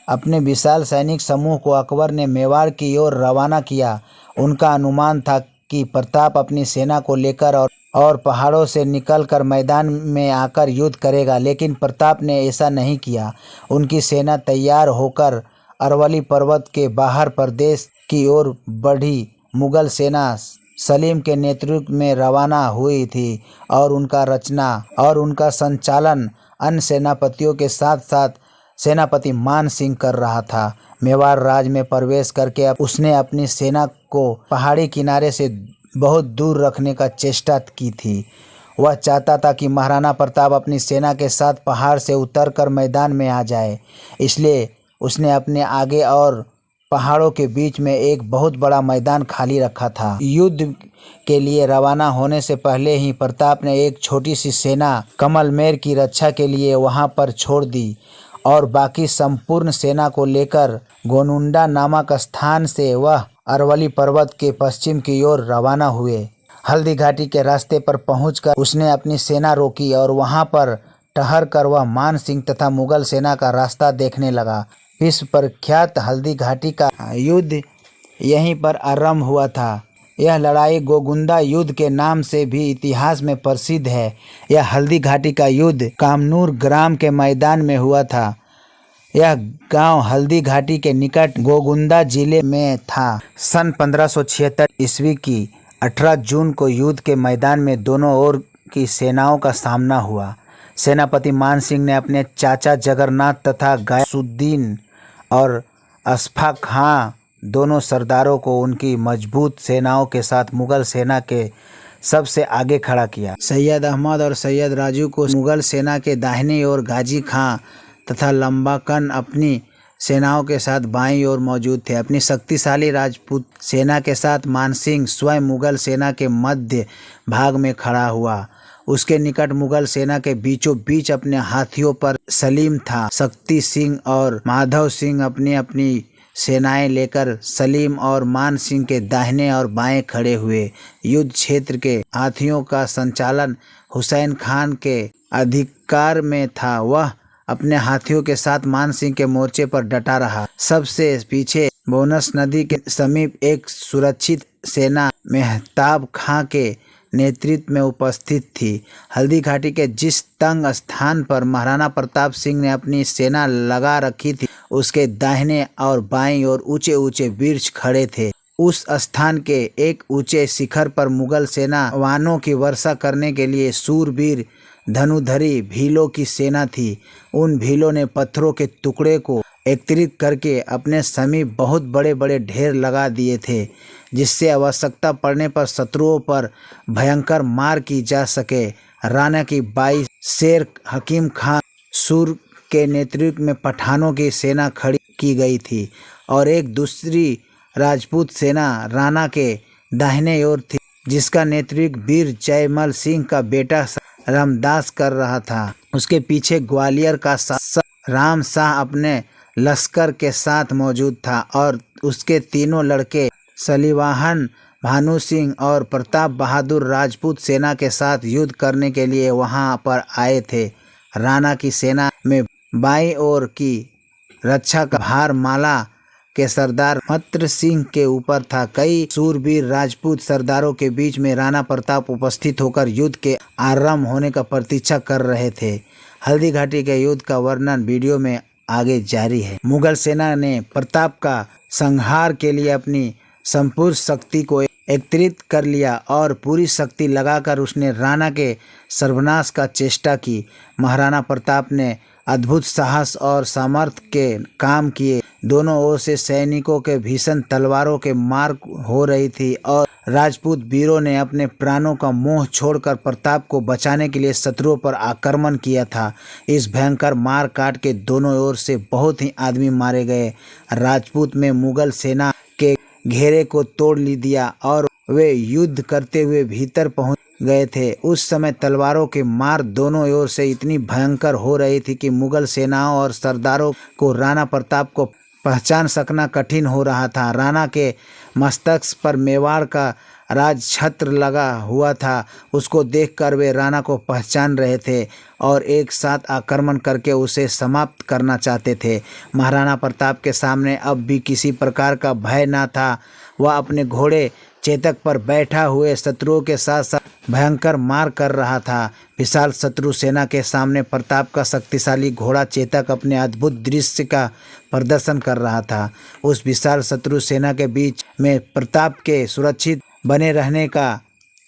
अपने विशाल सैनिक समूह को अकबर ने मेवाड़ की ओर रवाना किया। उनका अनुमान था कि प्रताप अपनी सेना को लेकर और पहाड़ों से निकलकर मैदान में आकर युद्ध करेगा, लेकिन प्रताप ने ऐसा नहीं किया। उनकी सेना तैयार होकर अरवली पर्वत के बाहर प्रदेश की ओर बढ़ी। मुगल सेना सलीम के नेतृत्व में रवाना हुई थी और उनका संचालन अन्य सेनापतियों के साथ साथ सेनापति मान सिंह कर रहा था। मेवाड़ राज में प्रवेश करके उसने अपनी सेना को पहाड़ी किनारे से बहुत दूर रखने का चेष्टा की थी। वह चाहता था कि महाराणा प्रताप अपनी सेना के साथ पहाड़ से उतरकर मैदान में आ जाए, इसलिए उसने अपने आगे और पहाड़ों के बीच में एक बहुत बड़ा मैदान खाली रखा था। युद्ध के लिए रवाना होने से पहले ही प्रताप ने एक छोटी सी सेना कमलमेर की रक्षा के लिए वहां पर छोड़ दी और बाकी संपूर्ण सेना को लेकर गोनुंडा नामक स्थान से वह अरवली पर्वत के पश्चिम की ओर रवाना हुए। हल्दी घाटी के रास्ते पर पहुंचकर उसने अपनी सेना रोकी और वहां पर ठहर कर वह मान सिंह तथा मुगल सेना का रास्ता देखने लगा। विश्व प्रख्यात हल्दी घाटी का युद्ध यहीं पर आरंभ हुआ था। यह लड़ाई गोगुंदा युद्ध के नाम से भी इतिहास में प्रसिद्ध है। यह हल्दी घाटी का युद्ध कामनूर ग्राम के मैदान में हुआ था। यह गांव हल्दी घाटी के निकट गोगुंदा जिले में था। सन 1576 ईस्वी की 18 जून को युद्ध के मैदान में दोनों ओर की सेनाओं का सामना हुआ। सेनापति मान सिंह ने अपने चाचा जगन्नाथ तथा गयासुद्दीन और अस्फा खां दोनों सरदारों को उनकी मजबूत सेनाओं के साथ मुगल सेना के सबसे आगे खड़ा किया। सैयद अहमद और सैयद राजू को मुगल सेना के दाहिनी ओर, गाजी खां तथा लंबाकन अपनी सेनाओं के साथ बाईं ओर मौजूद थे। अपनी शक्तिशाली राजपूत सेना के साथ मानसिंह स्वयं मुगल सेना के मध्य भाग में खड़ा हुआ। उसके निकट मुगल सेना के बीचों बीच अपने हाथियों पर सलीम था। शक्ति सिंह और माधव सिंह अपनी अपनी सेनाएं लेकर सलीम और मान सिंह के दाहिने और बाएं खड़े हुए। युद्ध क्षेत्र के हाथियों का संचालन हुसैन खान के अधिकार में था। वह अपने हाथियों के साथ मान सिंह के मोर्चे पर डटा रहा। सबसे पीछे बोनस नदी के समीप एक सुरक्षित सेना मेहताब खां के नेतृत्व में उपस्थित थी। हल्दी घाटी के जिस तंग स्थान पर महाराणा प्रताप सिंह ने अपनी सेना लगा रखी थी, उसके दाहिने और बाईं ओर ऊंचे ऊंचे वृक्ष खड़े थे। उस स्थान के एक ऊंचे शिखर पर मुगल सेना वानों की वर्षा करने के लिए सूरवीर धनुधरी भीलों की सेना थी। उन भीलों ने पत्थरों के टुकड़े को एकत्रित करके अपने समीप बहुत बड़े बड़े ढेर लगा दिए थे, जिससे आवश्यकता पड़ने पर शत्रुओं पर भयंकर मार की जा सके। राणा की बाई शेर हकीम खां सूर के नेतृत्व में पठानों की सेना खड़ी की गई थी और एक दूसरी राजपूत सेना राणा के दाहिने ओर थी, जिसका नेतृत्व वीर जयमल सिंह का बेटा रामदास कर रहा था। उसके पीछे ग्वालियर का राम शाह अपने लश्कर के साथ मौजूद था और उसके तीनों लड़के सलीवाहन, भानु सिंह और प्रताप बहादुर राजपूत सेना के साथ युद्ध करने के लिए वहां पर आए थे। राणा की सेना में बाईं ओर की रक्षा का भार माला के सरदार मत्र सिंह के ऊपर था। कई सूरवीर राजपूत सरदारों के बीच में राणा प्रताप उपस्थित होकर युद्ध के आरंभ होने का प्रतीक्षा कर रहे थे। हल्दी घाटी के युद्ध का वर्णन वीडियो में आगे जारी है। मुगल सेना ने प्रताप का संहार के लिए अपनी संपूर्ण शक्ति को एकत्रित कर लिया और पूरी शक्ति लगाकर उसने राणा के सर्वनाश का चेष्टा की। महाराणा प्रताप ने अद्भुत साहस और सामर्थ्य के काम किए। दोनों ओर से सैनिकों के भीषण तलवारों के मार हो रही थी और राजपूत वीरों ने अपने प्राणों का मोह छोड़कर प्रताप को बचाने के लिए शत्रुओं पर आक्रमण किया था। इस भयंकर मार काट के दोनों ओर से बहुत ही आदमी मारे गए। राजपूत में मुगल सेना के घेरे को तोड़ दिया और वे युद्ध करते हुए भीतर पहुंच गए थे। उस समय तलवारों की मार दोनों ओर से इतनी भयंकर हो रही थी कि मुगल सेनाओं और सरदारों को राणा प्रताप को पहचान सकना कठिन हो रहा था। राणा के मस्तक पर मेवाड़ का राजछत्र लगा हुआ था, उसको देखकर वे राणा को पहचान रहे थे और एक साथ आक्रमण करके उसे समाप्त करना चाहते थे। महाराणा प्रताप के सामने अब भी किसी प्रकार का भय न था। वह अपने घोड़े चेतक पर बैठा हुए शत्रुओं के साथ साथ भयंकर मार कर रहा था। विशाल शत्रु सेना के सामने प्रताप का शक्तिशाली घोड़ा चेतक अपने अद्भुत दृश्य का प्रदर्शन कर रहा था। उस विशाल शत्रु सेना के बीच में प्रताप के सुरक्षित बने रहने का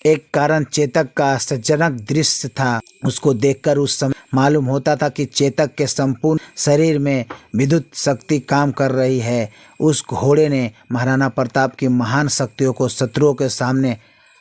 एक कारण चेतक का आश्चर्यजनक दृश्य था। उसको देखकर उस समय मालूम होता था कि चेतक के संपूर्ण शरीर में विद्युत शक्ति काम कर रही है। उस घोड़े ने महाराणा प्रताप की महान शक्तियों को शत्रुओं के सामने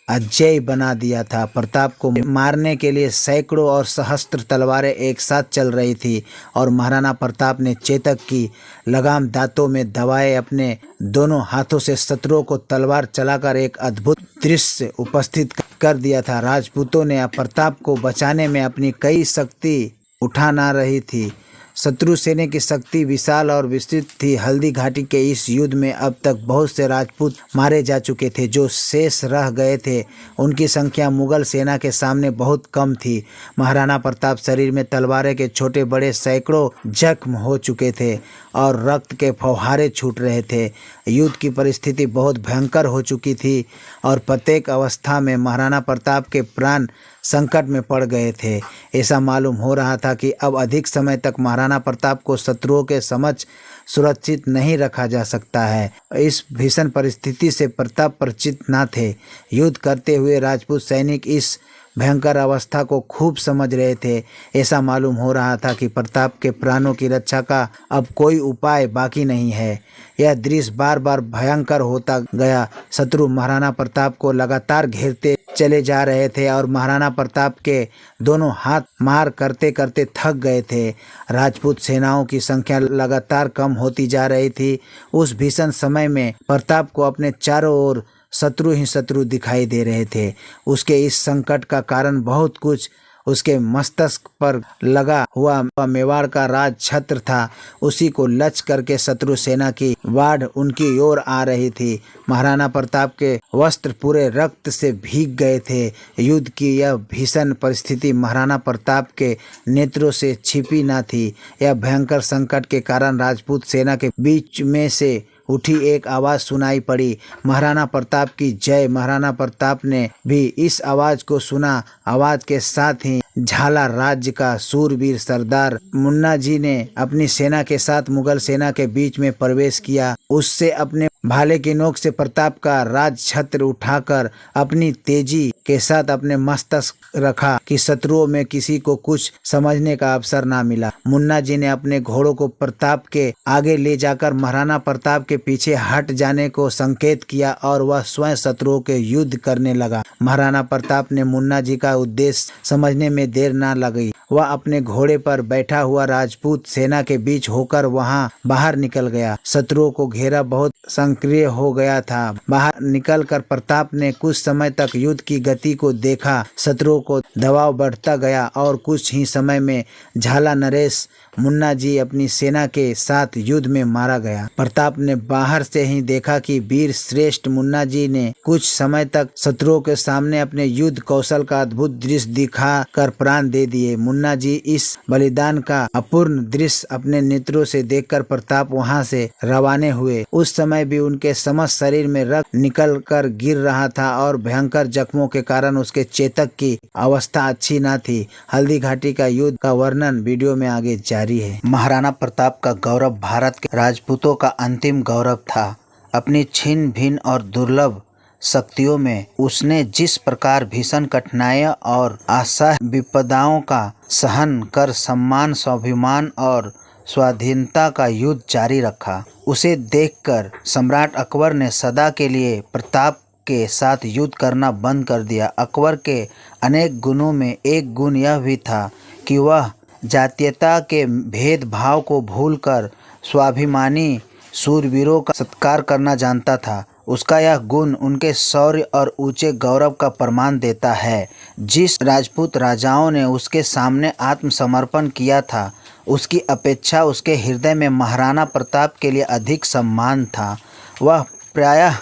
अजेय बना दिया था। प्रताप को मारने के लिए सैकड़ों और सहस्त्र तलवारें एक साथ चल रही थी और महाराणा प्रताप ने चेतक की लगाम दांतों में दबाए अपने दोनों हाथों से शत्रुओं को तलवार चलाकर एक अद्भुत दृश्य उपस्थित कर दिया था। राजपूतों ने प्रताप को बचाने में अपनी कई शक्ति उठा ना रही थी। शत्रु सेना की शक्ति विशाल और विस्तृत थी। हल्दी घाटी के इस युद्ध में अब तक बहुत से राजपूत मारे जा चुके थे। जो शेष रह गए थे उनकी संख्या मुगल सेना के सामने बहुत कम थी। महाराणा प्रताप शरीर में तलवारें के छोटे बड़े सैकड़ों जख्म हो चुके थे और रक्त के फव्वारे छूट रहे थे। युद्ध की परिस्थिति बहुत भयंकर हो चुकी थी और प्रत्येक अवस्था में महाराणा प्रताप के प्राण संकट में पड़ गए थे। ऐसा मालूम हो रहा था कि अब अधिक समय तक महाराणा प्रताप को शत्रुओं के समक्ष सुरक्षित नहीं रखा जा सकता है। इस भीषण परिस्थिति से प्रताप परिचित न थे। युद्ध करते हुए राजपूत सैनिक इस भयंकर अवस्था को खूब समझ रहे थे। ऐसा मालूम हो रहा था कि प्रताप के प्राणों की रक्षा का अब कोई उपाय बाकी नहीं है। यह दृश्य बार बार भयंकर होता गया। शत्रु महाराणा प्रताप को लगातार घेरते चले जा रहे थे और महाराणा प्रताप के दोनों हाथ मार करते करते थक गए थे। राजपूत सेनाओं की संख्या लगातार कम होती जा रही थी। उस भीषण समय में प्रताप को अपने चारों ओर शत्रु ही शत्रु दिखाई दे रहे थे। उसके इस संकट का कारण बहुत कुछ उसके मस्तिष्क पर लगा हुआ मेवाड़ का राज छत्र था। उसी को लक्ष्य करके शत्रु सेना की बाढ़ उनकी ओर आ रही थी। महाराणा प्रताप के वस्त्र पूरे रक्त से भीग गए थे। युद्ध की यह भीषण परिस्थिति महाराणा प्रताप के नेत्रों से छिपी न थी। यह भयंकर संकट के कारण राजपूत सेना के बीच में से उठी एक आवाज़ सुनाई पड़ी, महाराणा प्रताप की जय। महाराणा प्रताप ने भी इस आवाज़ को सुना। आवाज़ के साथ ही झाला राज्य का सूरवीर सरदार मुन्ना जी ने अपनी सेना के साथ मुगल सेना के बीच में प्रवेश किया। उससे अपने भाले की नोक से प्रताप का राज छत्र उठाकर अपनी तेजी के साथ अपने मस्तक रखा कि शत्रुओं में किसी को कुछ समझने का अवसर ना मिला। मुन्ना जी ने अपने घोड़ों को प्रताप के आगे ले जाकर महाराणा प्रताप के पीछे हट जाने को संकेत किया और वह स्वयं शत्रुओं के युद्ध करने लगा। महाराणा प्रताप ने मुन्ना जी का उद्देश्य समझने में देर ना लगी। वह अपने घोड़े पर बैठा हुआ राजपूत सेना के बीच होकर वहां बाहर निकल गया। शत्रुओं को घेरा बहुत सक्रिय हो गया था। बाहर निकलकर प्रताप ने कुछ समय तक युद्ध की गति को देखा। शत्रुओं को दबाव बढ़ता गया और कुछ ही समय में झाला नरेश मुन्ना जी अपनी सेना के साथ युद्ध में मारा गया। प्रताप ने बाहर से ही देखा कि वीर श्रेष्ठ मुन्ना जी ने कुछ समय तक शत्रुओं के सामने अपने युद्ध कौशल का अद्भुत दृश्य दिखा कर प्राण दे दिए। मुन्ना जी इस बलिदान का अपूर्ण दृश्य अपने नेत्रों से देखकर प्रताप वहां से रवाने हुए। उस समय भी उनके समस्त शरीर में रक्त निकल कर गिर रहा था और भयंकर जख्मों के कारण उसके चेतक की अवस्था अच्छी न थी। हल्दी घाटी का युद्ध का वर्णन वीडियो में आगे जारी है। महाराणा प्रताप का गौरव भारत के राजपूतों का अंतिम गौरव था। अपनी छिन्न भिन्न और दुर्लभ शक्तियों में उसने जिस प्रकार भीषण कठिनाइयां और असह्य विपदाओं का सहन कर सम्मान, स्वाभिमान और स्वाधीनता का युद्ध जारी रखा, उसे देखकर सम्राट अकबर ने सदा के लिए प्रताप के साथ युद्ध करना बंद कर दिया। अकबर के अनेक गुणों में एक गुण यह भी था कि वह जातीयता के भेदभाव को भूलकर स्वाभिमानी शूरवीरों का सत्कार करना जानता था। उसका यह गुण उनके शौर्य और ऊंचे गौरव का प्रमाण देता है। जिस राजपूत राजाओं ने उसके सामने आत्मसमर्पण किया था, उसकी अपेक्षा उसके हृदय में महाराणा प्रताप के लिए अधिक सम्मान था। वह प्रायः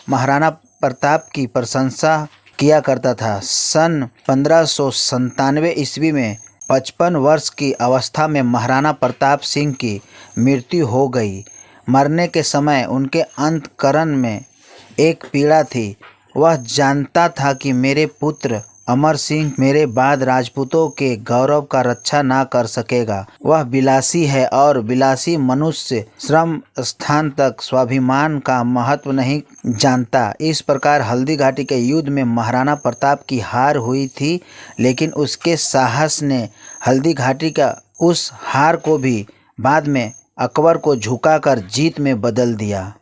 महाराणा प्रताप की प्रशंसा किया करता था। सन 1597 ईस्वी में 55 वर्ष की अवस्था में महाराणा प्रताप सिंह की मृत्यु हो गई। मरने के समय उनके अंतःकरण में एक पीड़ा थी। वह जानता था कि मेरे पुत्र अमर सिंह मेरे बाद राजपूतों के गौरव का रक्षा ना कर सकेगा। वह विलासी है और विलासी मनुष्य श्रम स्थान तक स्वाभिमान का महत्व नहीं जानता। इस प्रकार हल्दी घाटी के युद्ध में महाराणा प्रताप की हार हुई थी, लेकिन उसके साहस ने हल्दी घाटी का उस हार को भी बाद में अकबर को झुकाकर जीत में बदल दिया।